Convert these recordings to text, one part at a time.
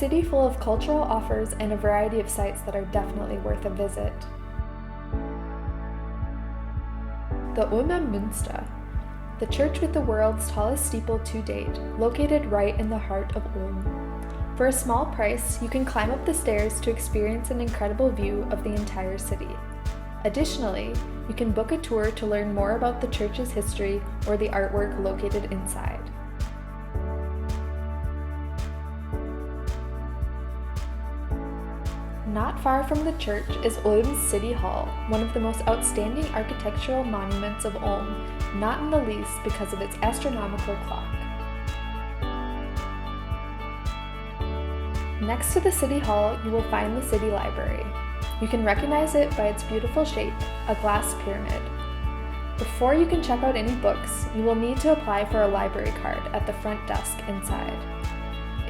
city full of cultural offers and a variety of sites that are definitely worth a visit. The Ulmer Münster, the church with the world's tallest steeple to date, located right in the heart of Ulm. For a small price, you can climb up the stairs to experience an incredible view of the entire city. Additionally, you can book a tour to learn more about the church's history or the artwork located inside. Not far from the church is Ulm's City Hall, one of the most outstanding architectural monuments of Ulm, not in the least because of its astronomical clock. Next to the City Hall, you will find the City Library. You can recognize it by its beautiful shape, a glass pyramid. Before you can check out any books, you will need to apply for a library card at the front desk inside.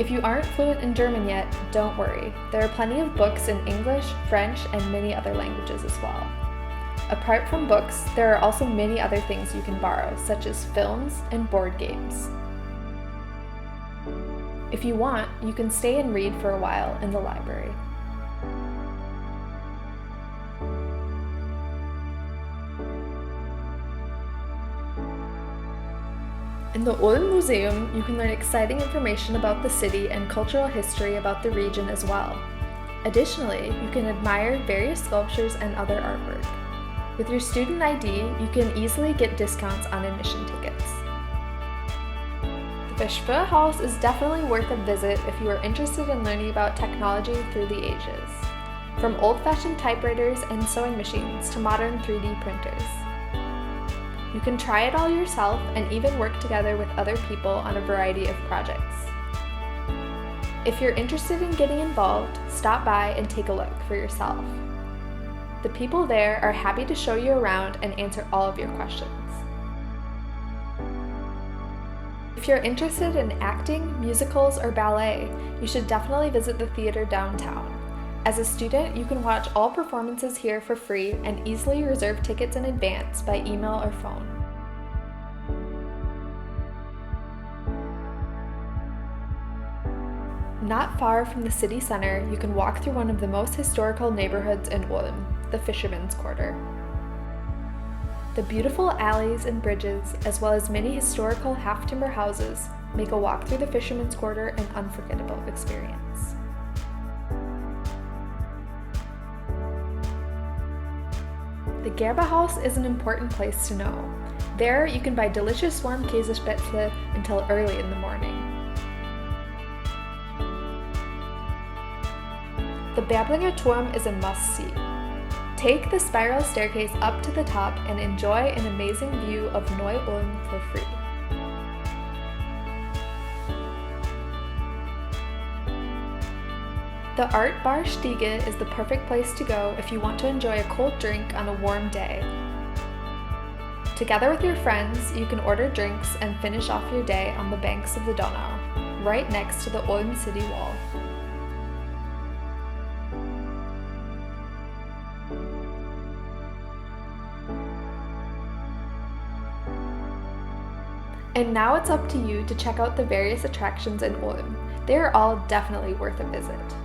If you aren't fluent in German yet, don't worry. There are plenty of books in English, French, and many other languages as well. Apart from books, there are also many other things you can borrow, such as films and board games. If you want, you can stay and read for a while in the library. In the Ulm Museum, you can learn exciting information about the city and cultural history about the region as well. Additionally, you can admire various sculptures and other artwork. With your student ID, you can easily get discounts on admission tickets. The Verschwörhaus is definitely worth a visit if you are interested in learning about technology through the ages, from old-fashioned typewriters and sewing machines to modern 3D printers. You can try it all yourself and even work together with other people on a variety of projects. If you're interested in getting involved, stop by and take a look for yourself. The people there are happy to show you around and answer all of your questions. If you're interested in acting, musicals, or ballet, you should definitely visit the theater downtown. As a student, you can watch all performances here for free and easily reserve tickets in advance by email or phone. Not far from the city center, you can walk through one of the most historical neighborhoods in Ulm, the Fisherman's Quarter. The beautiful alleys and bridges, as well as many historical half-timber houses, make a walk through the Fisherman's Quarter an unforgettable experience. The Gerberhaus is an important place to know. There, you can buy delicious warm Käsespätzle until early in the morning. The Bärblinger Turm is a must-see. Take the spiral staircase up to the top and enjoy an amazing view of Neu-Ulm for free. The Art Bar Stiege is the perfect place to go if you want to enjoy a cold drink on a warm day. Together with your friends, you can order drinks and finish off your day on the banks of the Donau, right next to the Ulm city wall. And now it's up to you to check out the various attractions in Ulm. They are all definitely worth a visit.